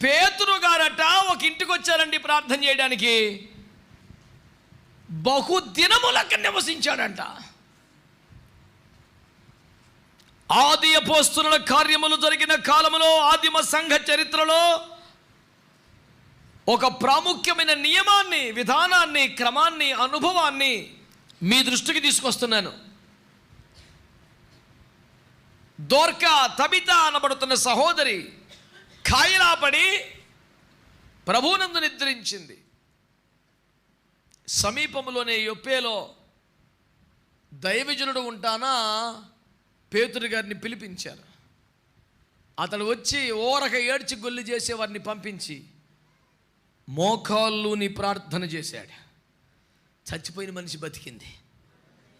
పేతురు గారట ఒక ఇంటికి వచ్చారండి ప్రార్థన చేయడానికి. బహుదినములక నివసించాడంట. ఆది అపోస్తలుల కార్యములు జరిగిన కాలములో, ఆదిమ సంఘ చరిత్రలో ఒక ప్రాముఖ్యమైన నియమాన్ని, విధానాన్ని, క్రమాన్ని, అనుభవాన్ని మీ దృష్టికి తీసుకొస్తున్నాను. దోర్కా, తబిత అనబడుతున్న సహోదరి కాయలాపడి ప్రభువునందు నిద్రించింది. సమీపంలోనే యొప్పేలో దైవజనుడు ఉంటానా పేతురు గారిని పిలిపించారు. అతడు వచ్చి ఓరక ఏడ్చి గొల్లి చేసేవారిని పంపించి మోకాళ్ళుని ప్రార్థన చేశాడు. చచ్చిపోయిన మనిషి బతికింది.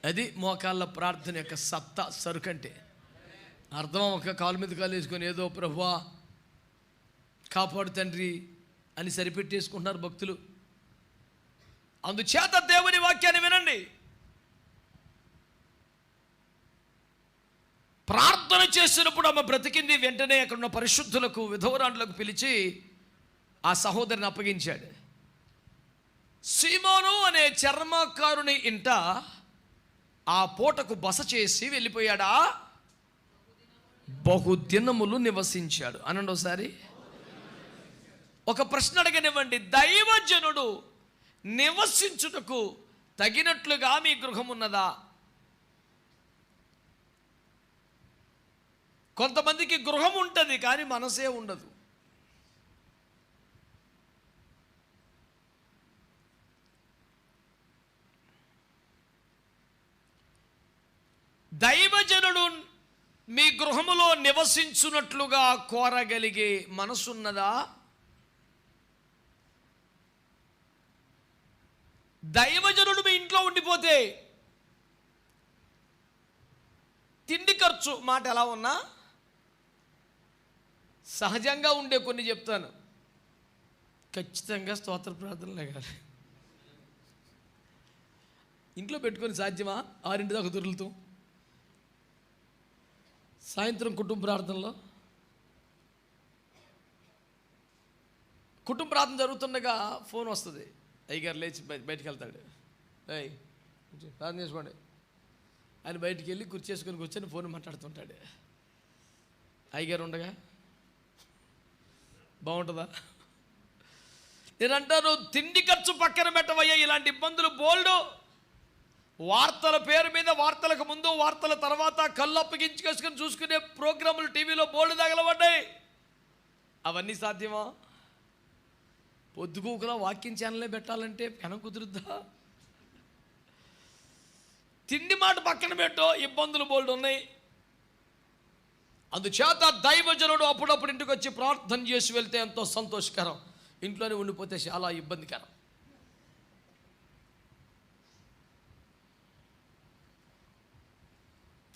అది మోకాళ్ళ ప్రార్థన యొక్క సత్తా, సరుకంటే అర్థం. ఒక కాలు మీద కాలు వేసుకొని ఏదో ప్రభువా కాపాడు తండ్రి అని సరిపెట్టేసుకుంటున్నారు భక్తులు. అందుచేత దేవుని వాక్యాన్ని వినండి. ప్రార్థన చేసినప్పుడు ఆమె బ్రతికింది. వెంటనే అక్కడున్న పరిశుద్ధులకు, విధవరాండ్లకు పిలిచి ఆ సహోదరిని అప్పగించాడు. సీమోను అనే చర్మకారుని ఇంట ఆ పూటకు బస చేసి వెళ్ళిపోయాడా. బహుదినములు నివసించాడు. అనండి ఒకసారి. ఒక ప్రశ్న అడగనివ్వండి. దైవజనుడు నివసించుటకు తగినట్లుగా మీ గృహం ఉన్నదా? కొంతమందికి గృహం ఉంటుంది కానీ మనసే ఉండదు. దైవజనుడు మీ గృహములో నివసించున్నట్లుగా కోరగలిగే మనసున్నదా? దైవజనుడు మీ ఇంట్లో ఉండిపోతే తిండి ఖర్చు మాట ఎలా ఉన్నా సహజంగా ఉండే కొన్ని చెప్తాను. ఖచ్చితంగా స్తోత్ర ప్రార్థనలు లేగాలి. ఇంట్లో పెట్టుకొని సాధ్యమా? 6 దాకా దొరుకుతూ సాయంత్రం కుటుంబ ప్రార్థనలో, కుటుంబ ప్రార్థన జరుగుతుండగా ఫోన్ వస్తుంది. అయ్యగారు లేచి బయటికి వెళ్తాడు. అయ్యి ప్రార్థన చేసుకోండి. ఆయన బయటికి వెళ్ళి కుర్చేసుకొని కూర్చొని ఫోన్ మాట్లాడుతుంటాడు. అయ్యగారు ఉండగా బాగుంటుందా? నేను అంటాను, తిండి ఖర్చు పక్కన పెట్టవయ్యా. ఇలాంటి ఇబ్బందులు బోల్డు. వార్తల పేరు మీద, వార్తలకు ముందు, వార్తల తర్వాత కళ్ళు అప్పగించుకొని చూసుకునే ప్రోగ్రాములు టీవీలో బోల్డు తగలబడ్డాయి. అవన్నీ సాధ్యమా? పొద్దుగూకలా వాకింగ్ ఛానలే పెట్టాలంటే పెనం కుదురుద్దా? తిండి మాట పక్కన పెట్టో, ఇబ్బందులు బోల్డ్ ఉన్నాయి. అందుచేత దైవజనుడు అప్పుడప్పుడు ఇంటికి వచ్చి ప్రార్థన చేసి వెళ్తే ఎంతో సంతోషకరం. ఇంట్లోనే ఉండిపోతే చాలా ఇబ్బందికరం.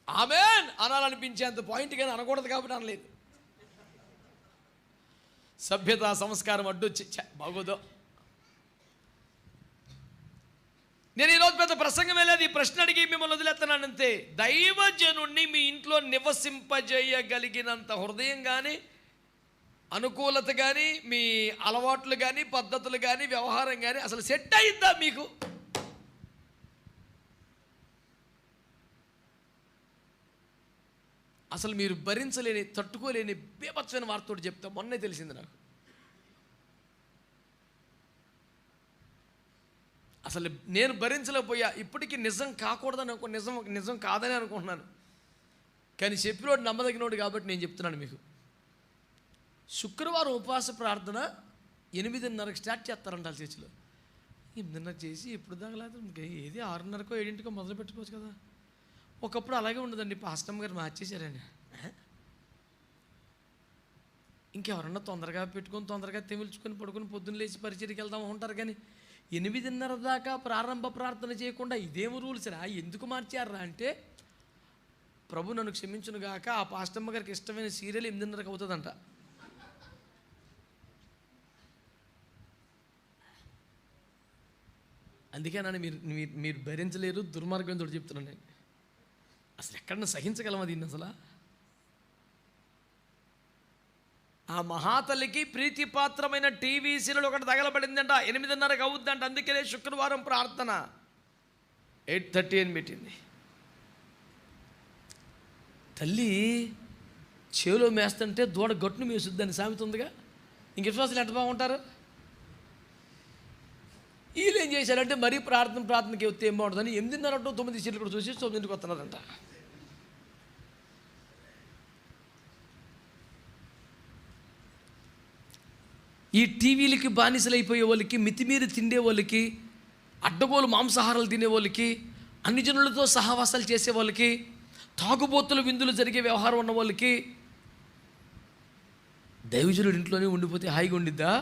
ఆమేన్ అనాలనిపించేంత పాయింట్ కానీ అనకూడదు కాబట్టి అనలేదు. సభ్యత, సంస్కారం అడ్డొచ్చి బాగోదో. నేను ఈరోజు పెద్ద ప్రసంగం వెళ్ళేది, ఈ ప్రశ్న అడిగి మిమ్మల్ని వదిలేస్తున్నానంతే. దైవజనుణ్ణి మీ ఇంట్లో నివసింపజేయగలిగినంత హృదయం కానీ, అనుకూలత కానీ, మీ అలవాట్లు కానీ, పద్ధతులు కానీ, వ్యవహారం కానీ అసలు సెట్ అయిందా మీకు? అసలు మీరు భరించలేని, తట్టుకోలేని బీభత్సమైన వార్తతో చెప్తా. మొన్నే తెలిసింది నాకు. అసలు నేను భరించలేకపోయా. ఇప్పటికీ నిజం కాకూడదని నిజం కాదని అనుకుంటున్నాను. కానీ చెప్పినోడు నమ్మదగినోడు కాబట్టి నేను చెప్తున్నాను మీకు. శుక్రవారం ఉపవాస ప్రార్థన 8:30కి స్టార్ట్ చేస్తారంట వాళ్ళ చర్చిలో. 8:30 చేసి ఇప్పుడు దాగలేదు. ఏది 6:30కో 7:00కో మొదలు పెట్టుకోవచ్చు కదా. ఒకప్పుడు అలాగే ఉండదండి. పాస్టమ్ గారు మార్చేశారని. ఇంకెవరన్నా తొందరగా పెట్టుకొని తొందరగా తెమిల్చుకొని పడుకొని పొద్దున్న లేచి పరిచర్యకి వెళ్దాం ఉంటారు. కానీ 8:30 దాకా ప్రారంభ ప్రార్థన చేయకుండా ఇదేం రూల్స్ రా, ఎందుకు మార్చారా అంటే, ప్రభు నన్ను క్షమించును గాక, ఆ పాస్టమ్మ గారికి ఇష్టమైన సీరియల్ 8:30కి అవుతుందంట. అందుకే నన్ను మీరు భరించలేరు, దుర్మార్గంతో చెప్తున్నాను నేను. అసలు ఎక్కడన్నా సహించగలమా దీన్ని? అసలు ఆ మహాతల్లికి ప్రీతిపాత్రమైన టీవీ సీరియల్ ఒకటి తగలబడిందంట, 8:30కి అవుద్దంట. అందుకనే శుక్రవారం ప్రార్థన 8:30 అని పెట్టింది. తల్లి చేలో మేస్తుంటే దూడ గట్టును మేసుద్దని సామెత ఉందిగా. ఇంక విశ్వాసాలు ఎంత బాగుంటారు. వీళ్ళు ఏం చేశారంటే మరీ ప్రార్థనకి వస్తే ఏం బాగుంటుందని 8:30 to 9 సీరియల్ కూడా చూసి 9కి వస్తున్నారంట. ఈ టీవీలకి బానిసలైపోయే వాళ్ళకి, మితిమీరి తిండే వాళ్ళకి, అడ్డగోలు మాంసాహారాలు తినే వాళ్ళకి, అన్ని జనులతో సహవాసాలు చేసే వాళ్ళకి, తాగుబోతుల విందులు జరిగే వ్యవహారం ఉన్న వాళ్ళకి దైవజనుడు ఇంట్లోనే ఉండిపోతే హాయిగా ఉండిద్దా?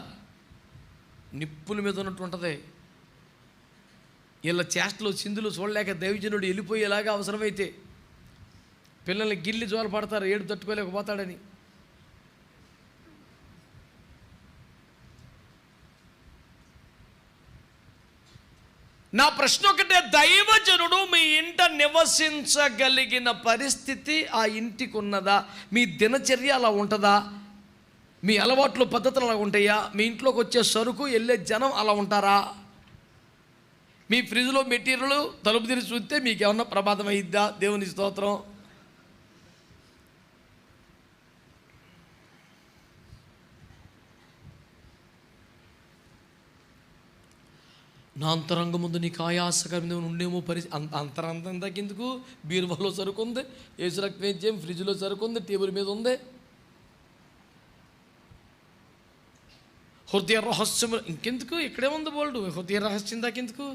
నిప్పుల మీద ఉన్నట్టు ఉంటుంది. వీళ్ళ చేష్టలు చిందులు చూడలేక దైవజనుడు వెళ్ళిపోయేలాగా అవసరమైతే పిల్లల్ని గిల్లి జోల పడతారు, ఏడు తట్టుకోలేకపోతాడని. నా ప్రశ్న ఒకటే, దైవజనుడు మీ ఇంట నివసించగలిగిన పరిస్థితి ఆ ఇంటికి ఉన్నదా? మీ దినచర్య అలా ఉంటుందా? మీ అలవాట్లు పద్ధతులు అలా ఉంటాయా? మీ ఇంట్లోకి వచ్చే సరుకు వెళ్ళే జనం అలా ఉంటారా? మీ ఫ్రిడ్జ్లో మెటీరియల్ తలుపు తెరిచి చూస్తే మీకు ఏమన్నా ప్రమాదం అయిద్దా? దేవుని స్తోత్రం. నా అంతరంగ ముందు నీకు ఆయాసకరమైన ఉండేమో అంతరంగం తగ్గిందుకు. బీరువాలో సరుకు ఉంది, ఏసు రక్తం ఫ్రిడ్జ్లో సరుకు ఉంది, టేబుల్ మీద ఉంది. హృదయ రహస్యం ఇంకెందుకు, ఇక్కడే ఉంది బోల్డు. హృదయ రహస్యం దాకెందుకు?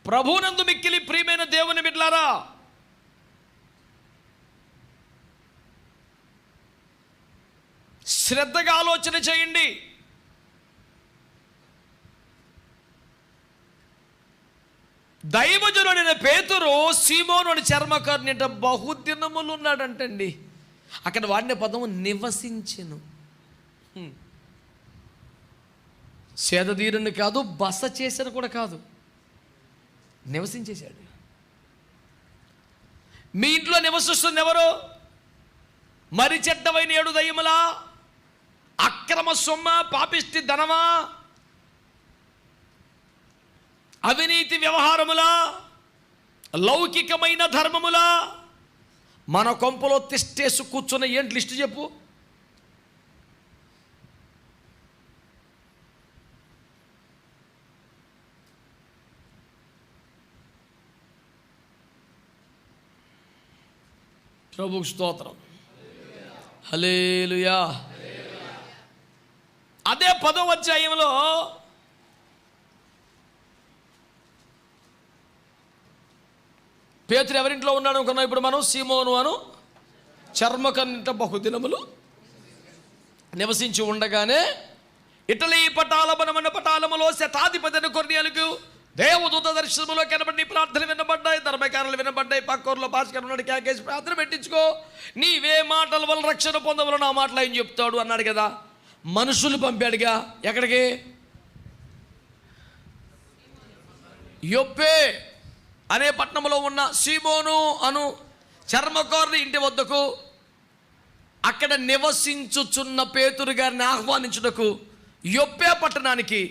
ప్రభువునందు మిక్కిలి ప్రియమైన దేవుని బిడ్డలారా, శ్రద్ధగా ఆలోచన చేయండి. దైవజనుడైన పేతురు సీమోను అని చర్మకారునిట బహుదినములు ఉన్నాడంటండి. అక్కడ వాడిన పదము నివసించెను. సేదదీరుని కాదు, బస చేసిన కూడా కాదు, నివసించేశాడు. మీ ఇంట్లో నివసిస్తుంది ఎవరు? మరి చెడ్డవైన 7 దయ్యములా, అక్రమ సొమ్మ, పాపిష్టి ధనమా, అవినీతి వ్యవహారములా, లౌకికమైన ధర్మములా, మన కొంపలో తిష్టేసు కూర్చున్న ఏంటి లిస్టు చెప్పు. ప్రభువుకు స్తోత్రం. హల్లెలూయా. అదే 10వ అధ్యాయంలో పేతురు ఎవరింట్లో ఉన్నాడు అనుకున్నాం ఇప్పుడు మనం? సీమోను అను చర్మకన్నిట బహుదినములు నివసించి ఉండగానే ఇటలీ పటాలమనమన్న పటాలములో శతాధిపతిని కొర్నేలుకు దేవదూత దర్శనములో కనబడి ప్రార్థనలు వినబడ్డాయి, ధర్మకారణలు వినబడ్డాయి. పక్కూరులో భాస్కర్ ఉన్నాడు, కేకేసి ప్రార్థన పెట్టించుకో, నీవే మాటల వల్ల రక్షణ పొందవలో నా మాటలు ఆయన చెప్తాడు అన్నాడు కదా. మనుషులు పంపాడుగా. ఎక్కడికి? యొప్పే అనే పట్టణంలో ఉన్న సీమోను అను చర్మకారుని ఇంటి వద్దకు, అక్కడ నివసించుచున్న పేతురు గారిని ఆహ్వానించుటకు యొప్పే పట్టణానికి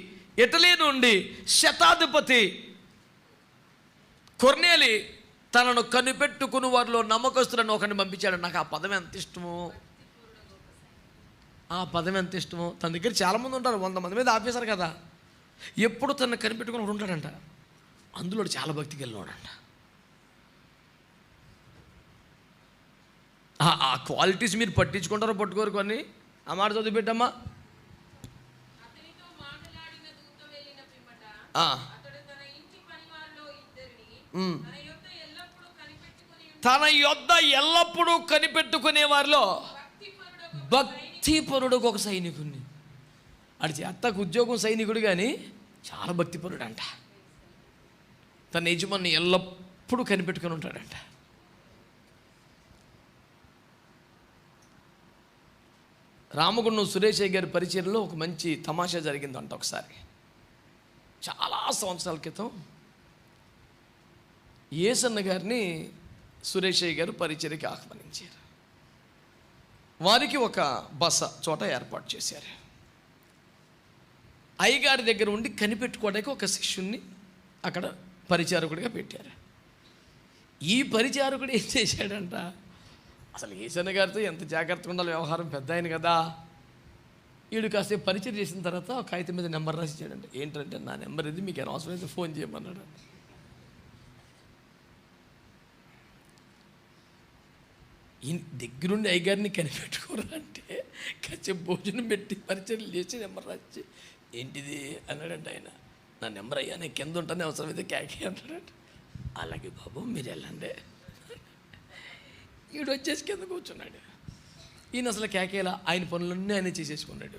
ఇటలీ నుండి శతాధిపతి కొర్నేలి తనను కనిపెట్టుకుని వారిలో నమ్మకస్తులను ఒకరిని పంపించాడు. నాకు ఆ పదం ఎంత ఇష్టమో, తన దగ్గర చాలామంది ఉంటారు, 100 మంది మీద ఆఫీసర్ కదా. ఎప్పుడు తనను కనిపెట్టుకుని ఒకడు ఉంటాడంట. అందులో చాలా భక్తికి వెళ్ళినాడంట. ఆ క్వాలిటీస్ మీరు పట్టించుకుంటారో పట్టుకోరు. కొన్ని ఆ మాట చదివి పెట్టమ్మా. తన యొద్ద ఎల్లప్పుడూ కనిపెట్టుకునే వారిలో భక్తిపరుడుకు ఒక సైనికుడిని. అడిచి అత్తకు ఉద్యోగం సైనికుడు కానీ చాలా భక్తిపరుడు అంట. తన యజమాని ఎల్లప్పుడూ కనిపెట్టుకుని ఉంటాడంట. రామగుండం సురేష్ గారి పరిచయంలో ఒక మంచి తమాషా జరిగిందంట. ఒకసారి చాలా సంవత్సరాల క్రితం యేసన్న గారిని సురేష్ గారు పరిచర్యకి ఆహ్వానించారు. వారికి ఒక బస చోట ఏర్పాటు చేశారు. అయ్యగారి దగ్గర ఉండి కనిపెట్టుకోవడానికి ఒక శిష్యుణ్ణి అక్కడ పరిచారకుడిగా పెట్టారు. ఈ పరిచారకుడు ఏం చేశాడంట, అసలు ఈశన్న గారితో ఎంత జాగ్రత్తగా ఉండాలి, వ్యవహారం పెద్ద ఆయన కదా. వీడు కాసేపు పరిచయం చేసిన తర్వాత ఒక కాగితం మీద నెంబర్ రాసి ఇచ్చాడంట. ఏంటంటే, నా నెంబర్ ఇది, మీకు అవసరం అయితే ఫోన్ చేయమన్నాడు. ఈ దగ్గరుండి అయ్యగారిని కనిపెట్టుకోరా అంటే కాసేపు భోజనం పెట్టి పరిచయం చేసి నెంబర్ రాసి, ఏంటిది అన్నాడంట ఆయన. నా నెంబర్ అయ్యా, నేను కింద ఉంటాను, అవసరమైతే క్యాకే అంటాడంట. అలాగే బాబు మీరు వెళ్ళండి. వీడు వచ్చేసి కింద కూర్చున్నాడు. ఈయన అసలు కేకేలా ఆయన పనులన్నీ ఆయన చేసేసుకున్నాడు.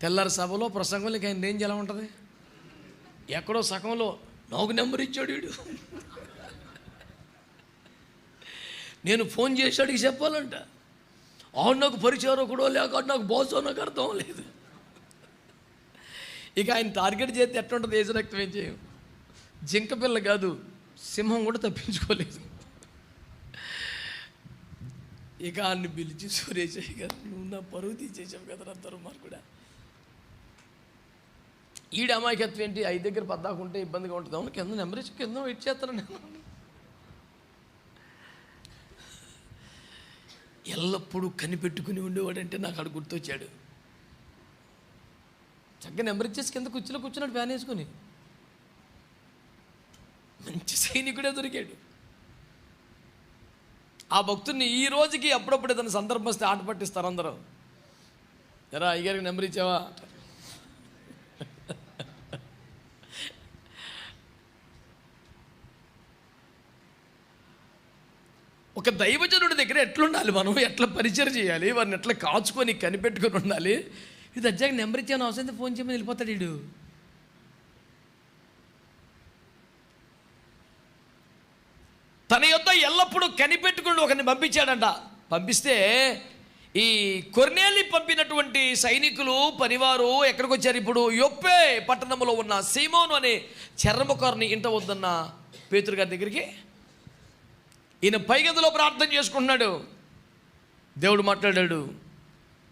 తెల్లారి సభలో ప్రసంగంలోకి ఆయన రేంజ్ ఎలా ఉంటుంది, ఎక్కడో సగంలో నాకు నెంబర్ ఇచ్చాడు వీడు, నేను ఫోన్ చేసి అడిగి చెప్పాలంట. ఆడు నాకు పరిచారకుడో లేక నాకు బాసో నాకు అర్థం లేదు. ఇక ఆయన టార్గెట్ చేస్తే ఎట్లుంటుంది, ఏసు రక్తం ఏం చేయం. జింక పిల్ల కాదు, సింహం కూడా తప్పించుకోలేదు. ఇక ఆయన్ని పిలిచి, సురేషయ్య గారు నువ్వు నా పరువు తీసేసావు కదా అందరూ మారు కూడా. ఈడ అమాయకత్వం ఏంటి, 5 దగ్గర పద్దాకుంటే ఇబ్బందిగా ఉంటుంది. అవును కింద నెంబర్ ఇచ్చి కింద వెయిట్ చేస్తాను నేను. ఎల్లప్పుడూ కనిపెట్టుకుని ఉండేవాడంటే నాకు అక్కడ గుర్తొచ్చాడు. చక్కగా నెంబర్ ఇచ్చేసి కింద కుర్చీలో కూర్చున్నాడు, ఫ్యాన్ వేసుకుని. మంచి సైనికుడే దొరికాడు. ఆ భక్తుడిని ఈ రోజుకి అప్పుడప్పుడు ఏదైనా సందర్భం వస్తే ఆట పట్టిస్తారు అందరూ. ఎరా అయ్యగారికి నెంబర్ ఇచ్చావా? ఒక దైవజనుడి దగ్గర ఎట్లుండాలి, మనం ఎట్లా పరిచయం చేయాలి, వారిని ఎట్లా కాచుకొని కనిపెట్టుకొని ఉండాలి. ఇది అజ్జాకి నెంబర్ ఇచ్చాను, అవసరం ఫోన్ చేయమని వెళ్ళిపోతాడు వీడు. తన యొద్ద ఎల్లప్పుడూ కనిపెట్టుకుని ఒకరిని పంపించాడంట. పంపిస్తే ఈ కొర్నేలి పంపినటువంటి సైనికులు పనివారు ఎక్కడికి వచ్చారు ఇప్పుడు, యొప్పే పట్టణంలో ఉన్న సీమోను అనే చర్మకారుని ఇంట వద్దన్న పేతురు గారి దగ్గరికి. ఈయన పైగదిలో ప్రార్థన చేసుకుంటున్నాడు. దేవుడు మాట్లాడాడు,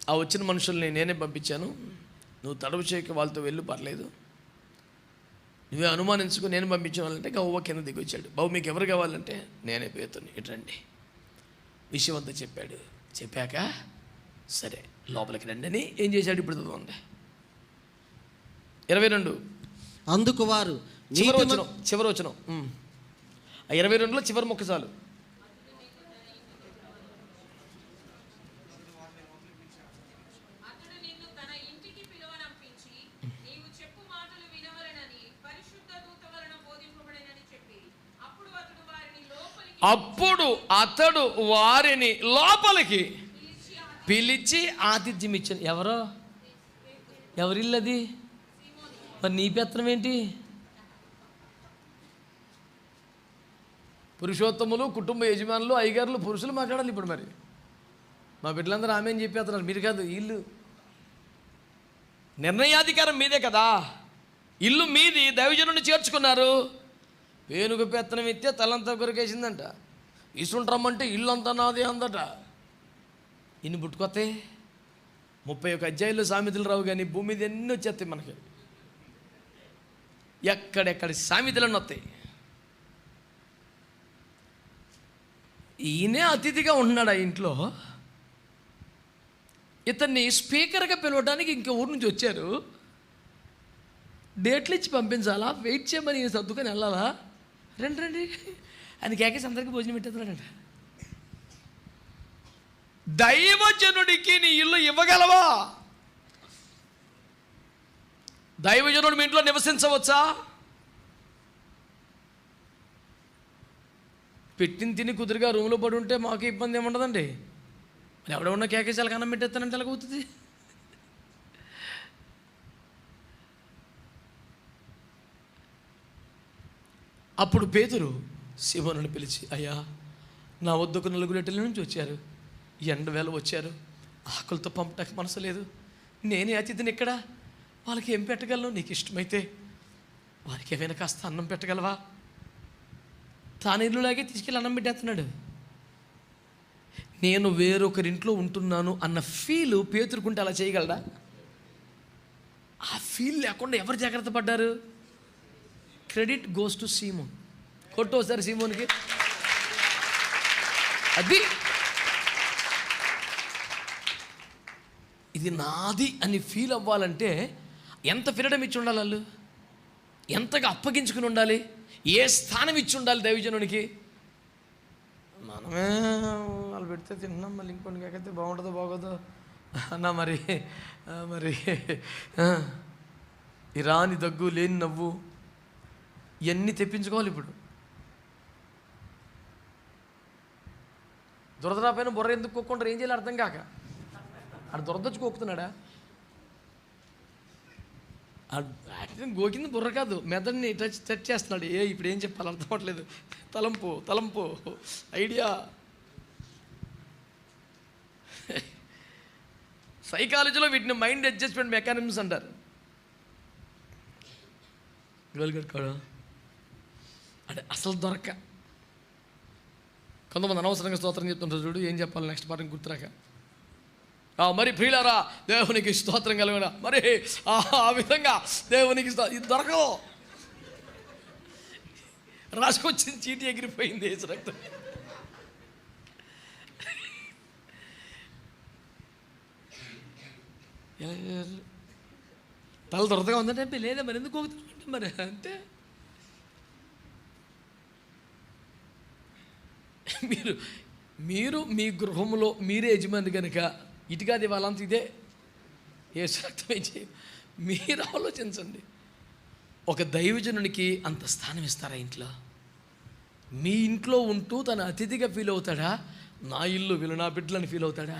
ఆ వచ్చిన మనుషుల్ని నేనే పంపించాను, నువ్వు తడవు చేయక వాళ్ళతో వెళ్ళు, పర్లేదు, నువ్వే అనుమానించుకు నేను పంపించిన వాళ్ళంటే గవ్వ కింద దిగి వచ్చాడు. బాబు మీకు ఎవరు కావాలంటే, నేనే పేతుని, ఇటండి విషయం అంతా చెప్పాడు. చెప్పాక సరే లోపలికి రండి అని ఏం చేశాడు ఇప్పుడు చదవండి. 22 అందుకు వారు చివరి వచనం 22లో చివరి మొక్క చాలు. అప్పుడు అతడు వారిని లోపలికి పిలిచి ఆతిథ్యం ఇచ్చాను. ఎవరిల్లది మరి, నీ పెత్తనం ఏంటి? పురుషోత్తములు, కుటుంబ యజమానులు, అయ్యగారులు, పురుషులు మాట్లాడాలి ఇప్పుడు. మరి మా బిడ్డలందరూ ఆమె అని చెప్పేస్తున్నారు, మీరు కాదు. ఇల్లు నిర్ణయాధికారం మీదే కదా, ఇల్లు మీది. దైవజనుడిని చేర్చుకున్నారు. పేనుగు పెత్తనం ఎత్తే తలంతా కొరికేసిందంట. ఇసుంట్రమ్మంటే ఇల్లు అంతా నాది అందట. ఇన్ని పుట్టుకొస్తాయి 31 అధ్యాయులు సామెతలు రావు, కానీ భూమి మీద ఎన్ని వచ్చేస్తాయి మనకి. ఎక్కడెక్కడ సామెతలన్నీ వస్తాయి. ఈయనే అతిథిగా ఉంటున్నాడు ఆ ఇంట్లో. ఇతన్ని స్పీకర్గా పిలవడానికి ఇంకో ఊరు నుంచి వచ్చారు. డేట్లు ఇచ్చి పంపించాలా, వెయిట్ చేయమని ఈయన సర్దుకొని వెళ్ళాలా? రండి అని కేకేసి అందరికీ భోజనం పెట్టేస్తున్నాడంట. దైవజనుడికి నీ ఇల్లు ఇవ్వగలవా? దైవజనుడు మీ ఇంట్లో నివసించవచ్చా? పెట్టిన తిని కుదురుగా రూమ్లో పడి ఉంటే మాకు ఇబ్బంది ఏముండదండి. మరి ఎవడన్నా కేకేసాలకు అన్నం పెట్టేస్తానంటే ఎలాగవుతుంది? అప్పుడు పేతురు సీమోనుని పిలిచి, అయ్యా నా వద్దకు 4 గంటల నుంచి వచ్చారు, ఎండవేళ వచ్చారు, ఆకులతో పంపటానికి మనసు లేదు, నేనే అతిథిని ఇక్కడ, వాళ్ళకి ఏం పెట్టగలను? నీకు ఇష్టమైతే వారికి ఏమైనా కాస్త అన్నం పెట్టగలవా? తాను ఇల్లులాగే తీసుకెళ్ళి అన్నం పెట్టేస్తున్నాడు. నేను వేరొకరింట్లో ఉంటున్నాను అన్న ఫీలు పేతురుకుంటే అలా చేయగలడా? ఆ ఫీల్ లేకుండా ఎవరు జాగ్రత్త పడ్డారు? Credit goes to Simon. కొట్టోసారి సీమోన్కి. అది ఇది నాది అని ఫీల్ అవ్వాలంటే ఎంత ఫ్రీడమ్ ఇచ్చి ఉండాలి, వాళ్ళు ఎంతగా అప్పగించుకుని ఉండాలి, ఏ స్థానం ఇచ్చి ఉండాలి దైవజనునికి. మనమే వాళ్ళు పెడితే తిన్నాం, మళ్ళీ ఇంకొన్ని కాకపోతే బాగుంటుందో బాగోదో అన్నా. మరి ఈ రాని దగ్గు లేని నవ్వు ఇవన్నీ తెప్పించుకోవాలి. ఇప్పుడు దురదరాపైన బుర్ర ఎందుకు కొక్కుంటారు, ఏం చేయాలి అర్థం కాక ఆడు దురదొచ్చి కొక్కుతున్నాడా? గోకింది బుర్ర కాదు, మెదడుని టచ్ చేస్తున్నాడు. ఇప్పుడు ఏం చెప్పాలి అర్థం అవ్వట్లేదు. తలంపు ఐడియా. సైకాలజీలో వీటిని మైండ్ అడ్జస్ట్మెంట్ మెకానిజమ్స్ అంటారు. గోల్గొట్టుకోవడం అంటే అసలు దొరక్క. కొంతమంది అనవసరంగా స్తోత్రం చెప్తుంటారు చూడు, ఏం చెప్పాలి నెక్స్ట్ పాఠం గుర్తురాక. మరి ప్రియులారా దేవునికి స్తోత్రం కలుగునా, మరి ఆ విధంగా దేవునికి ఇది దొరకవు. రాసుకొచ్చింది చీటీ ఎగిరిపోయింది రక్తం. తల దొరదగా ఉందంటే లేదా మరి ఎందుకు పోతుంటే మరి అంటే మీరు మీ గృహంలో మీరే యజమాని కనుక ఇటుగా దివాలంత ఇదే ఏ రక్తమే చేయ. మీరు ఆలోచించండి, ఒక దైవజనునికి అంత స్థానం ఇస్తారా ఇంట్లో? మీ ఇంట్లో ఉంటూ తన అతిథిగా ఫీల్ అవుతాడా? నా ఇల్లు వీళ్ళు నా బిడ్డలని ఫీల్ అవుతాడా?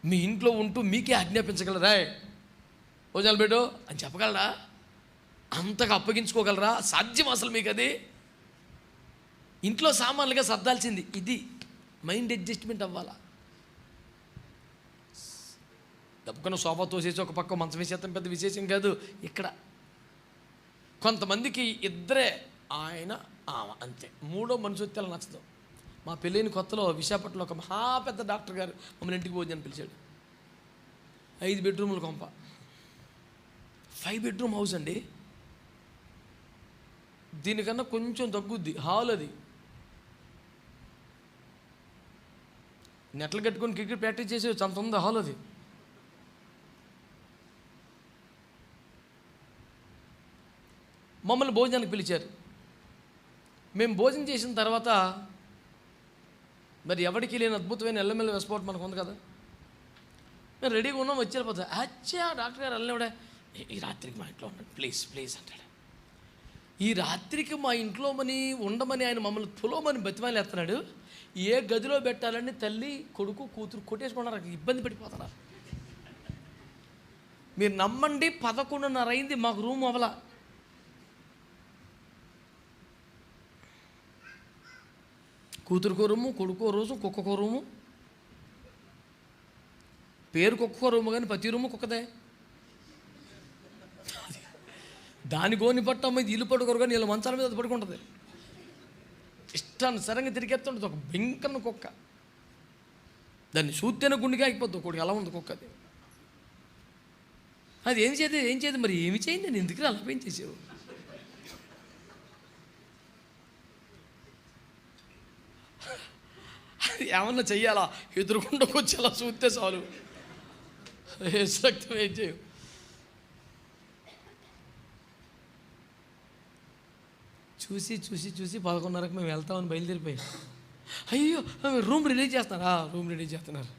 మీ ఇంట్లో ఉంటూ మీకే ఆజ్ఞాపించగలరా? భోజనాలు పెట్టు అని చెప్పగలరా? అంతగా అప్పగించుకోగలరా? సాధ్యం అసలు మీకు అది? ఇంట్లో సామాన్లుగా సర్దాల్సింది ఇది. మైండ్ అడ్జస్ట్మెంట్ అవ్వాలా. తప్పకుండా సోఫా తోసేసి ఒక పక్క మంచం వేసేస్తాం, పెద్ద విశేషం కాదు. ఇక్కడ కొంతమందికి ఇద్దరే, ఆయన అంతే, మూడో మనిషి వస్తే అలా నచ్చదు. మా పెళ్ళైన కొత్తలో విశాఖపట్నంలో ఒక మహా పెద్ద డాక్టర్ గారు మమ్మల్ని ఇంటికి భోజనం పిలిచాడు. 5 బెడ్రూములు కొంప, 5 బెడ్రూమ్ హౌస్ అండి. దీనికన్నా కొంచెం తగ్గుద్ది హాల్. అది నెట్లు కట్టుకొని క్రికెట్ ప్రాక్టీస్ చేసేవచ్చు, అంత ఉంది హాల్. అది మమ్మల్ని భోజనానికి పిలిచారు. మేము భోజనం చేసిన తర్వాత మరి ఎవరికి లేని అద్భుతమైన ఎల్లమెల్ల వెస్పోర్ట్ మనకు ఉంది కదా. మేము రెడీగా ఉన్నాం, వచ్చి వెళ్ళిపోతా. అచ్చా డాక్టర్ గారు వెళ్ళినవిడే, ఈ రాత్రికి మా ఇంట్లో ఉండండి ప్లీజ్ అంటాడు. ఈ రాత్రికి మా ఇంట్లో ఉండమని ఆయన మమ్మల్ని తులోమని బతిమాలి ఎత్తున్నాడు. ఏ గదిలో పెట్టాలని తల్లి కొడుకు కూతురు కొట్టేసుకున్నారు, ఇబ్బంది పడిపోతున్నారు. మీరు నమ్మండి, 11:30 అయింది, మాకు రూమ్ అవ్వలా. కూతురుకో రూము, కొడుకో రోజు, కుక్కకో రూము. పేరు కుక్కకో రూము కానీ ప్రతి రూము కుక్కదే. దాని గోని పట్టమ్మ ఇది ఇల్లు పడుకోరు కానీ వీళ్ళ మంచాల మీద అది పడుకుంటుంది. ఇష్టానుసరంగా తిరిగేస్తుంటుంది ఒక బెంకన్న కుక్క. దాన్ని చూస్తేనే గుండెగా అయిపోతుంది కొడుకు, అలా ఉంది కుక్క. అది ఏం చేయదు మరి ఏమి చేయండి, నేను ఎందుకు అలా పెంచేసావు? అది ఏమన్నా చెయ్యాలా? ఎదురుకుండకు వచ్చి అలా చూస్తే చాలు, రక్తం ఏం చేయవు. చూసి 11:30కి మేము వెళ్తామని బయలుదేరిపోయాం. అయ్యో రూమ్ రిలీజ్ చేస్తున్నారా? రూమ్ రిలీజ్ చేస్తున్నారు.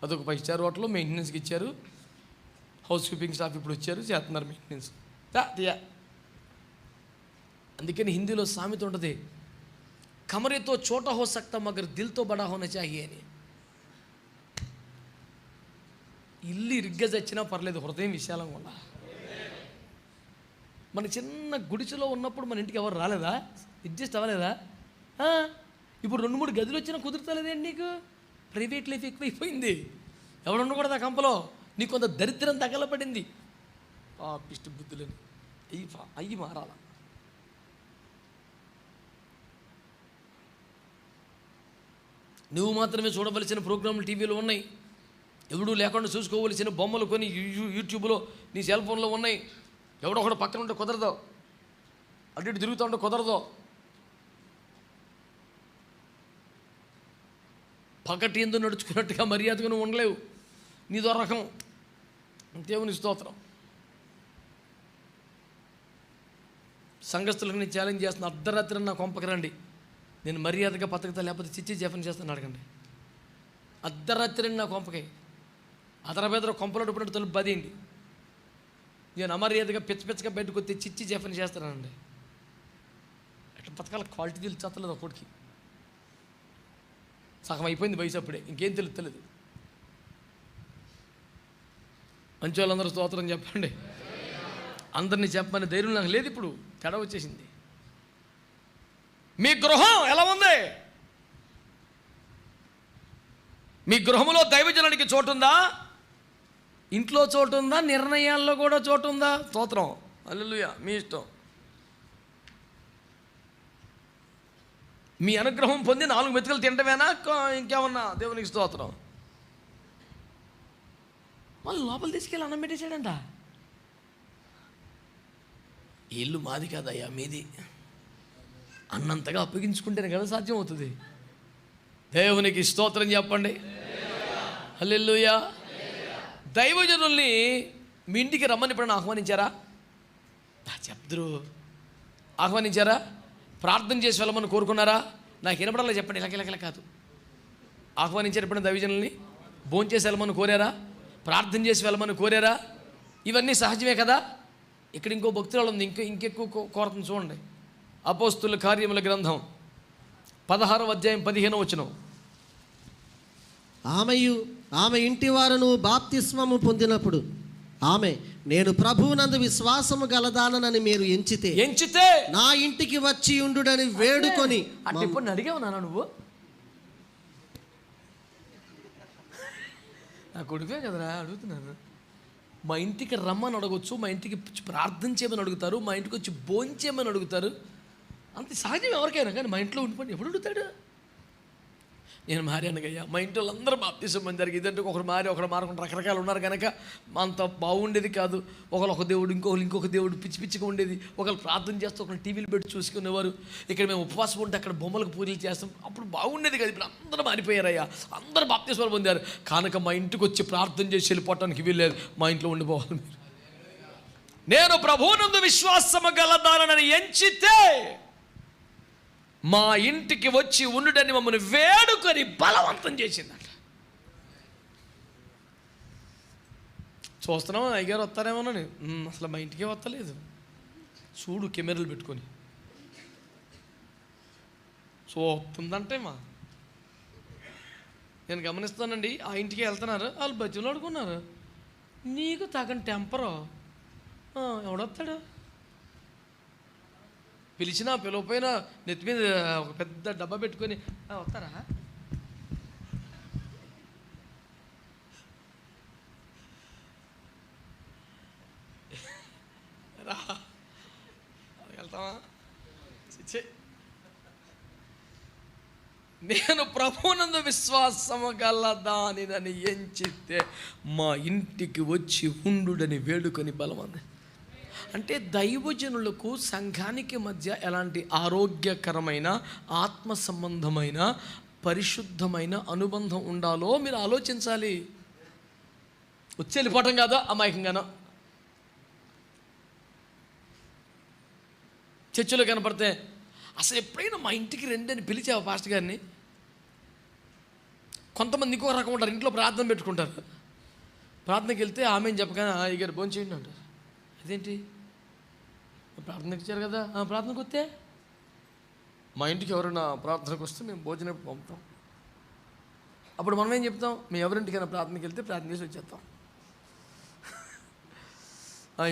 అదొక 5 స్టార్ హోటల్లో మెయింటెనెన్స్కి ఇచ్చారు. హౌస్ కీపింగ్ స్టాఫ్ ఇప్పుడు వచ్చారు, చేస్తున్నారు మెయింటెనెన్స్. అందుకని హిందీలో సామెత ఉంటుంది, కమరేతో చోటా హో సక్తా మగర్ దిల్తో బడా హోనా చాహియే అని. ఇల్లు ఇరుగ్గా చచ్చినా పర్లేదు, హృదయం విశాలంగా ఉండాలి. మన చిన్న గుడిసెలో ఉన్నప్పుడు మన ఇంటికి ఎవరు రాలేదా? అడ్జస్ట్ అవ్వలేదా? ఇప్పుడు 2-3 గదులు వచ్చినా కుదురుతలేదేంటి నీకు? ప్రైవేట్ లైఫ్ ఎక్కువైపోయింది. ఎవరు ఉండకూడదు ఆ కంపలో. నీకు కొంత దరిద్రం తగలపడింది. పిష్టి బుద్ధులని అయ్యి మారాల. నువ్వు మాత్రమే చూడవలసిన ప్రోగ్రాంలు టీవీలో ఉన్నాయి, ఎవడూ లేకుండా చూసుకోవలసిన బొమ్మలు కొన్ని యూట్యూబ్లో నీ సెల్ ఫోన్లో ఉన్నాయి. ఎవడో ఒకడు పక్కన ఉంటే కుదరదు, అటు ఇటు తిరుగుతూ ఉంటే కుదరదు. పకటి ఎందు నడుచుకున్నట్టుగా మర్యాదగా నువ్వు ఉండలేవు, నీదో రకం. దేవుని స్తోత్రం. సంఘస్థులకు నేను ఛాలెంజ్ చేస్తున్నా, అర్ధరాత్రి నా కొంపకి రండి, నేను మర్యాదగా బతకతా, లేకపోతే చిచ్చి జపం చేస్తాను అడగండి. అర్ధరాత్రి నా కొంపకి అదరబెదర కొంపలో పడినట్టు తలుపు బదేయండి. నేను అమర్యాదగా పిచ్చగా బయటకు వస్తే చిచ్చి జపం చేస్తానండి. అట్లా బతకాల క్వాలిటీ తెలియలేదు. ఒకటికి సగం అయిపోయింది వయసు, అప్పుడే ఇంకేం తెలియదు. మంచి వాళ్ళందరూ స్తోత్రం చెప్పండి. అందరినీ చెప్పమని ధైర్యం నాకు లేదు, ఇప్పుడు తేడా వచ్చేసింది. మీ గృహం ఎలా ఉంది? మీ గృహంలో దైవజనానికి చోటు ఉందా? ఇంట్లో చోటు ఉందా? నిర్ణయాల్లో కూడా చోటు ఉందా? స్తోత్రం, హల్లెలూయా. మీ ఇష్టం. మీ అనుగ్రహం పొంది 4 మెతుకులు తింటమేనా, ఇంకేమన్నా? దేవునికి స్తోత్రం. వాళ్ళు లోపల తీసుకెళ్ళి అన్నం పెట్టేశాడంట. ఇల్లు మాది కాదయ్యా, మీది అన్నంతగా అప్పగించుకుంటేనే కదా సాధ్యం అవుతుంది. దేవునికి స్తోత్రం చెప్పండి, హల్లెలూయా. దైవజనుల్ని మీ ఇంటికి రమ్మని ఎప్పుడైనా ఆహ్వానించారా? చెప్తురు, ఆహ్వానించారా? ప్రార్థన చేసి వెళ్ళమని కోరుకున్నారా? నాకు వినపడాలా చెప్పండి, ఇలా కాదు. ఆహ్వానించారు ఎప్పుడైనా దైవజనుల్ని? భోంచేసి వెళ్ళమని కోరారా? ప్రార్థన చేసి వెళ్ళమని కోరారా? ఇవన్నీ సహజమే కదా. ఇక్కడ ఇంకో భక్తురాలు ఉంది, ఇంకెక్కువ కోరుతుంది. చూడండి, అపోస్తుల కార్యముల గ్రంథం 16వ అధ్యాయం 15వ వచనం. ఆమె ఇంటి వారును బాప్తిస్మము పొందినప్పుడు ఆమె, నేను ప్రభువునందు విశ్వాసము గలదానని మీరు ఎంచితే నా ఇంటికి వచ్చి ఉండుడని వేడుకొని. అంటే ఇప్పుడు అడిగావు నాన్న, నువ్వు నా కొడుకే కదరా అడుగుతున్నాను. మా ఇంటికి రమ్మని అడగొచ్చు, మా ఇంటికి ప్రార్థన చేయమని అడుగుతారు, మా ఇంటికి వచ్చి భోంచేయమని అడుగుతారు. అంత సహజం ఎవరికైనా, కానీ మా ఇంట్లో ఉండిపోయి ఎప్పుడు అడుగుతాడు? నేను మారానుగయ్యా, మా ఇంట్లో వాళ్ళందరూ బాప్తిసం పొందారు. ఇదంటే ఒకరు మారి ఒకరు మారకుండా రకరకాలు ఉన్నారు కనుక అంత బాగుండేది కాదు. ఒక దేవుడు, ఇంకొక దేవుడు, పిచ్చిగా ఉండేది. ఒకరు ప్రార్థన చేస్తూ ఒకరు టీవీలు పెట్టి చూసుకునేవారు. ఇక్కడ మేము ఉపవాసం ఉంటే అక్కడ బొమ్మలకు పూజలు చేస్తాం. అప్పుడు బాగుండేది కదా. ఇప్పుడు అందరూ మారిపోయారయ్యా, అందరూ బాప్తిస్మాలు పొందారు కనుక మా ఇంటికి వచ్చి ప్రార్థన చేసి వెళ్ళిపోవటానికి వీల్లేదు, మా ఇంట్లో ఉండిపోవాలి. నేను ప్రభువునందు విశ్వాసము గలదానని ఎంచితే మా ఇంటికి వచ్చి ఉండుడని మమ్మల్ని వేడుకొని బలవంతం చేసిందట. చూస్తున్నావా, అయ్యగారు వస్తారేమోనని. అసలు మా ఇంటికే వస్తలేదు. చూడు కెమెరాలు పెట్టుకొని చూస్తుందంటే నేను గమనిస్తానండి. ఆ ఇంటికి వెళ్తున్నారు, వాళ్ళు బజ్జీలు ఆడుకున్నారు. నీకు తగని టెంపరు, ఎవడొస్తాడు? పిలిచినా పిలవపోయినా నెత్తి మీద ఒక పెద్ద డబ్బా పెట్టుకొని వస్తారా? రా వెళ్తావా? నేను ప్రభువునందు విశ్వాసము గలదానిని ఎంచితే మా ఇంటికి వచ్చి ఉండుడని వేడుకొని బలమంది. అంటే దైవజనులకు సంఘానికి మధ్య ఎలాంటి ఆరోగ్యకరమైన ఆత్మ సంబంధమైన పరిశుద్ధమైన అనుబంధం ఉండాలో మీరు ఆలోచించాలి. వచ్చి వెళ్ళిపోవటం కాదా అమాయకంగానో. చర్చిలో కనపడితే అసలు ఎప్పుడైనా మా ఇంటికి రండి అని పిలిచావా పాస్టర్ గారిని? కొంతమంది ఇంకో రకం ఉంటారు, ఇంట్లో ప్రార్థన పెట్టుకుంటారు. ప్రార్థనకి వెళ్తే ఆమె చెప్పగానే అయ్యగారు భోజనం చేయండి అంటారు. అదేంటి, ప్రార్థనకి ఇచ్చారు కదా, ప్రార్థనకు వస్తే మా ఇంటికి ఎవరైనా ప్రార్థనకు వస్తే మేము భోజనం పంపుతాం. అప్పుడు మనం ఏం చెప్తాం? మేము ఎవరింటికైనా ప్రార్థనకి వెళ్తే ప్రార్థన చేసి వచ్చేస్తాం.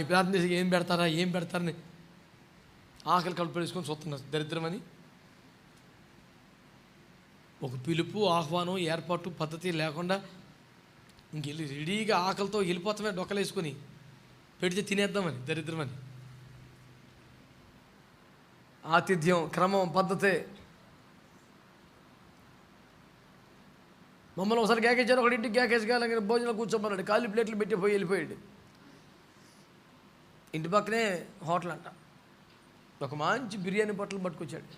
ఈ ప్రార్థన చేసి ఏం పెడతారని ఆకలి కడుపు వేసుకొని చూస్తున్నారు. దరిద్రమని ఒక పిలుపు, ఆహ్వానం, ఏర్పాటు, పద్ధతి లేకుండా ఇంకెళ్ళి రెడీగా ఆకలితో వెళ్ళిపోతామే డొక్కలేసుకొని, పెడితే తినేద్దామని. దరిద్రమని. ఆతిథ్యం, క్రమం, పద్ధతే. మమ్మల్ని ఒకసారి కేకేసారు, ఒకటింటికి కేకేసి కాలంగా భోజనం కూర్చోమన్నాడు, ఖాళీ ప్లేట్లు పెట్టి వెళ్ళిపోయాడు. ఇంటి పక్కనే హోటల్ అంట. ఒక మంచి బిర్యానీ బట్టలు పట్టుకొచ్చాడు,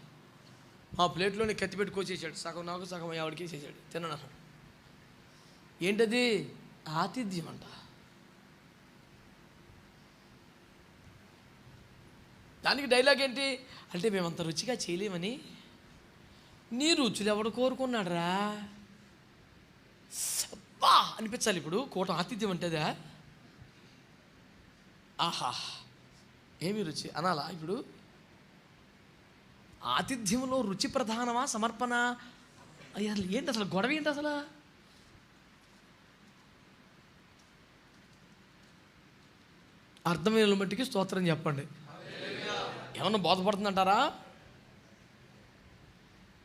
ఆ ప్లేట్లోని కత్తి పెట్టి కోసేసాడు, సగం నాకు సగం ఆవిడకి వేసేసాడు. తిన్నాను. ఏంటది? ఆతిథ్యం అంట. దానికి డైలాగ్ ఏంటి అంటే, మేమంత రుచిగా చేయలేమని. నీ రుచులు ఎవడు కోరుకున్నాడు రా, సబ్బా అనిపించాలి. ఇప్పుడు కోట ఆతిథ్యం అంటేదా, ఆహా ఏమి రుచి అనాలా? ఇప్పుడు ఆతిథ్యంలో రుచి ప్రధానమా సమర్పణ? అయ్యా ఏంటి అసలు గొడవ ఏంటి అసలు? అర్థమైన మట్టికి స్తోత్రం చెప్పండి. ఏమన్నా బోధపడుతుందంటారా?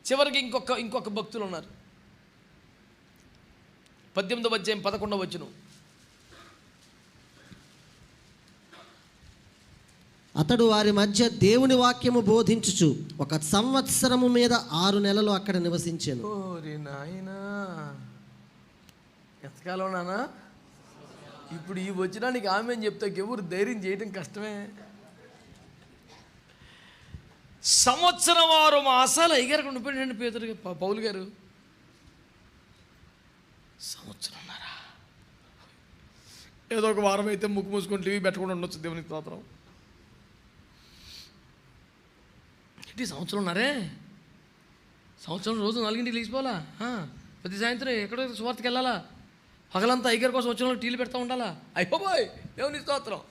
చివరికి ఇంకొక భక్తులు ఉన్నారు. 18వ అధ్యాయం 11వ వచనం. అతడు వారి మధ్య దేవుని వాక్యము బోధించుచు 1 సంవత్సరము మీద 6 నెలలు అక్కడ నివసించాను. ఓరి నాయనా, ఎంతకాలం నానా? ఇప్పుడు ఈ వచనానికి ఆమె అని చెప్తే ఎవరు ధైర్యం చేయడం కష్టమే. సంవత్సరం 6 మాసాలు అయ్యారు ఉండిపోయాడండి పేదరు పౌలు గారు. సంవత్సరంన్నారా? ఏదో ఒక వారం అయితే ముక్కు మూసుకొని టీవీ పెట్టకుండా ఉండొచ్చు. దేవునికి స్తోత్రం. ఏంటి సంవత్సరంన్నారే? సంవత్సరం రోజు 4ంటికి లేచిపోవాలా, ప్రతి సాయంత్రం ఎక్కడో సువార్తకి వెళ్ళాలా, పగలంతా అయ్యగారి కోసం వచ్చిన టీలు పెడతా ఉండాలా. అయిపోయి దేవుని స్తోత్రం.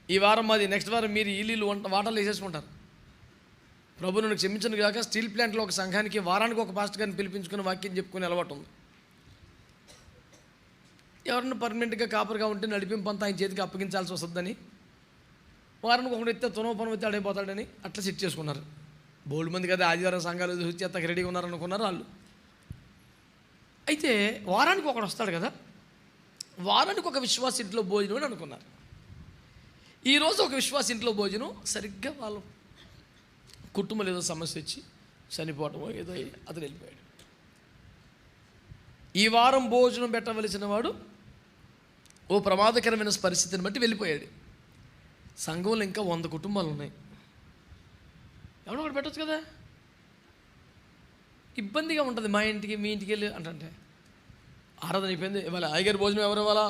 ఈ వారం మాది, నెక్స్ట్ వారం మీరు ఇల్లు వాటర్లు వేసేసుకుంటారు. ప్రభు నన్ను క్షమించను కాక స్టీల్ ప్లాంట్లో ఒక సంఘానికి వారానికి ఒక పాస్టర్ గారిని పిలిపించుకుని వాక్యం చెప్పుకునే అలవాటు ఉంది. ఎవరన్నా పర్మనెంట్గా కాపరిగా ఉంటే నడిపింపంతా ఆయన చేతికి అప్పగించాల్సి వస్తుందని, వారానికి ఒకటి ఎత్తే తునోపనం ఎత్తే అడైపోతాడని అట్లా సెట్ చేసుకున్నారు. బోల్డ్ మంది కదా ఆదివారం సంఘాలు చేత రెడీగా ఉన్నారనుకున్నారు వాళ్ళు. అయితే వారానికి ఒకడు వస్తాడు కదా, వారానికి ఒక విశ్వాస ఇంట్లో భోజనం అని అనుకున్నారు. ఈరోజు ఒక విశ్వాస ఇంట్లో భోజనం సరిగ్గా వాళ్ళ కుటుంబంలో ఏదో సమస్య వచ్చి చనిపోవటమో ఏదో అతను వెళ్ళిపోయాడు. ఈ వారం భోజనం పెట్టవలసిన వాడు ఓ ప్రమాదకరమైన పరిస్థితిని బట్టి వెళ్ళిపోయాడు. సంఘంలో ఇంకా 100 కుటుంబాలు ఉన్నాయి. ఎవడో ఒకటి పెట్టచ్చు కదా, ఇబ్బందిగా ఉంటుంది. మా ఇంటికి మీ ఇంటికి వెళ్ళి అంటే ఆరాధన అయిపోయింది, ఇవాళ అయ్యగారి భోజనం ఎవరు ఇవ్వాలా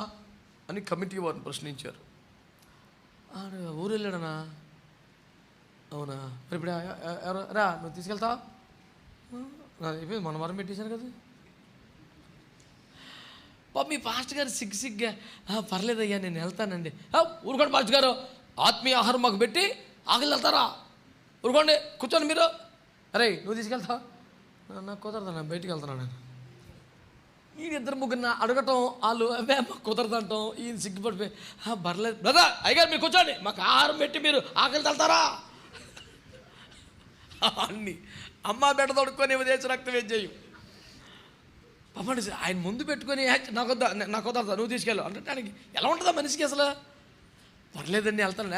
అని కమిటీ వారిని ప్రశ్నించారు. ఊరు వెళ్ళాడనా? అవునా, మరి ఇప్పుడు ఎవరు రా నువ్వు తీసుకెళ్తావా? అయిపోయింది, మన వారం పెట్టేశాను కదా. బాబు మీ పాస్టర్ గారు సిగ్గా పర్లేదయ్యా నేను వెళ్తానండి. ఊరుకోండి పాస్టర్ గారు, ఆత్మీయ ఆహారం మాకు పెట్టి ఆకలి వెళ్తారా? ఊరుకోండి, కూర్చోండి మీరు. అరే నువ్వు తీసుకెళ్తావా? నాకు కుదరదా, బయటికి వెళ్తున్నాను నేను. ఈయన 2-3 అడగటం, వాళ్ళు అవే కుదరదంటాం. ఈయన సిగ్గుపడిపోయి పర్లేదు బ్రదర్, అయ్యగారు మీరు కూర్చోండి, మాకు ఆహారం పెట్టి మీరు ఆకలి వెళ్తారా? అన్ని అమ్మ బిడ్డ తొడుక్కొని ఉదయం రక్తం ఏం చేయు పాపండి. ఆయన ముందు పెట్టుకొని నాకు కుదరదా నువ్వు తీసుకెళ్ళు అంటే దానికి ఎలా ఉంటుందా మనిషికి అసలు? పర్లేదండి వెళ్తాను.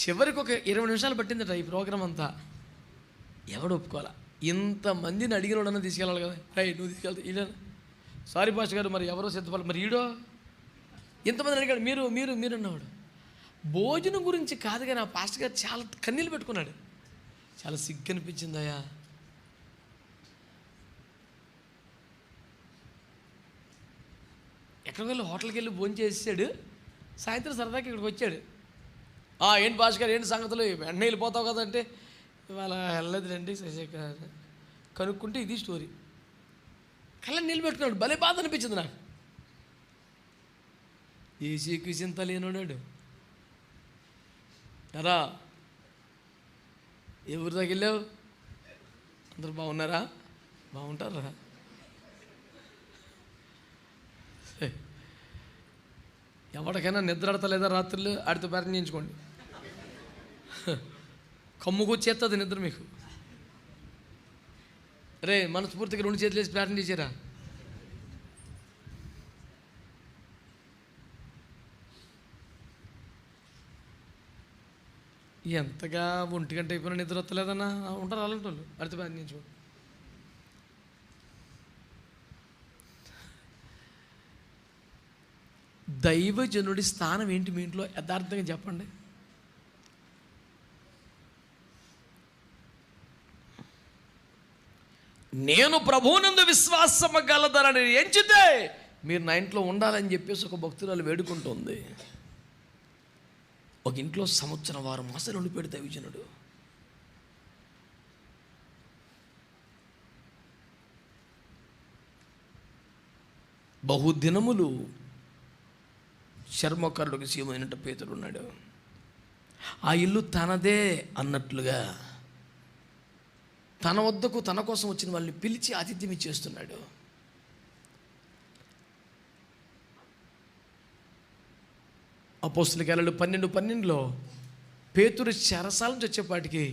చివరికి ఒక 20 నిమిషాలు పట్టిందట ఈ ప్రోగ్రాం అంతా. ఎవడు ఒప్పుకోవాలా? ఇంతమందిని అడిగిన వాడన్నా తీసుకెళ్ళాలి కదా. నువ్వు తీసుకెళ్తా ఇలా సారీ పాస్టర్ గారు మరి ఎవరో సిద్ధపడాలి, మరి ఈడో ఇంతమందిని అడిగాడు. మీరు అన్నవాడు భోజనం గురించి కాదు కానీ ఆ పాస్టర్ గారు చాలా కన్నీళ్ళు పెట్టుకున్నాడు. చాలా సిగ్గు అనిపించిందయ్యా. ఎక్కడికి వెళ్ళి హోటల్కి వెళ్ళి భోజనం చేసాడు, సాయంత్రం సరదాకి ఇక్కడికి వచ్చాడు. ఏంటి పాస్టర్ గారు ఏంటి సంగతులు, వెంటనే వెళ్ళిపోతావు కదంటే ఇవాళ వెళ్ళలేదులేండి శశేఖర్ కనుక్కుంటే ఇది స్టోరీ. కళ్ళ నీళ్ళు పెట్టుకున్నాడు. భలే బాధ అనిపించింది నాకు. ఏసీకి చింత లేనున్నాడు రా. ఎవరి దగ్గర వెళ్ళావు? అందరు బాగున్నారా? బాగుంటారా? ఎవరికైనా నిద్ర ఆడతలేదా రాత్రులు? ఆడితో పేరం చేయించుకోండి, కమ్ముకొచ్చేస్తుంది నిద్ర మీకు. రే మనస్ఫూర్తిగా 2 చేతులు వేసి ప్రార్థన చేశారా? ఎంతగా 1 గంట అయిపోయినా నిద్ర వస్తలేదన్నా ఉంటారు అలాంటి వాళ్ళు. అర్థమైంది నేను చూడు. దైవజనుడి స్థానం ఏంటి మీ ఇంట్లో? యథార్థంగా చెప్పండి. నేను ప్రభువునందు విశ్వాసము గలదనని ఎంచితే మీరు నా ఇంట్లో ఉండాలని చెప్పేసి ఒక భక్తురాలు వేడుకుంటుంది. ఒక ఇంట్లో 1 సంవత్సరం 6 మాసాలు ఉండిపోయాడు దైవజనుడు. బహుదినములు చర్మకారుడికి సీమైనట్టు పేతుడు ఉన్నాడు. ఆ ఇల్లు తనదే అన్నట్లుగా తన వద్దకు తన కోసం వచ్చిన వాళ్ళని పిలిచి ఆతిథ్యం ఇచ్చేస్తున్నాడు. అపోస్తలుల కార్యాలు 12:12 పేతురు చెరసాల నుంచి వచ్చేపాటికి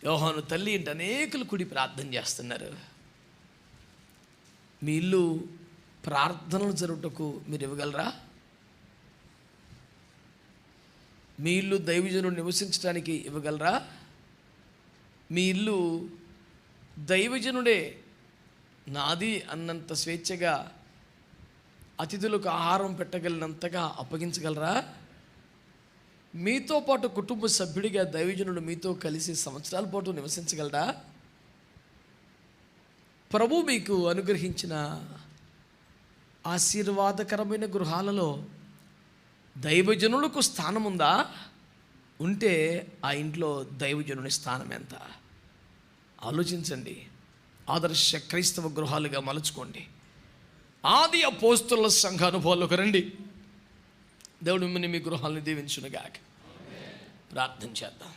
యోహాను తల్లి ఇంటి అనేకులు కూడి ప్రార్థన చేస్తున్నారు. మీ ఇల్లు ప్రార్థనలు జరుగుటకు మీరు ఇవ్వగలరా? మీ ఇల్లు దైవజనుడు నివసించడానికి ఇవ్వగలరా? మీ ఇల్లు దైవజనుడే నాది అన్నంత స్వేచ్ఛగా అతిథులకు ఆహారం పెట్టగలిగినంతగా అప్పగించగలరా? మీతో పాటు కుటుంబ సభ్యుడిగా దైవజనుడు మీతో కలిసి సంవత్సరాల పాటు నివసించగలరా? ప్రభు మీకు అనుగ్రహించిన ఆశీర్వాదకరమైన గృహాలలో దైవజనులకు స్థానం ఉందా? ఉంటే ఆ ఇంట్లో దైవజనుని స్థానం ఎంత? ఆలోచించండి. ఆదర్శ క్రైస్తవ గృహాలుగా మలుచుకోండి. ఆది అపోస్తలుల సంఘ అనుభవాల్లోకి రండి. దేవుడు మిమ్మల్ని మీ గృహాలను దీవించునుగాక. ప్రార్థన చేద్దాం.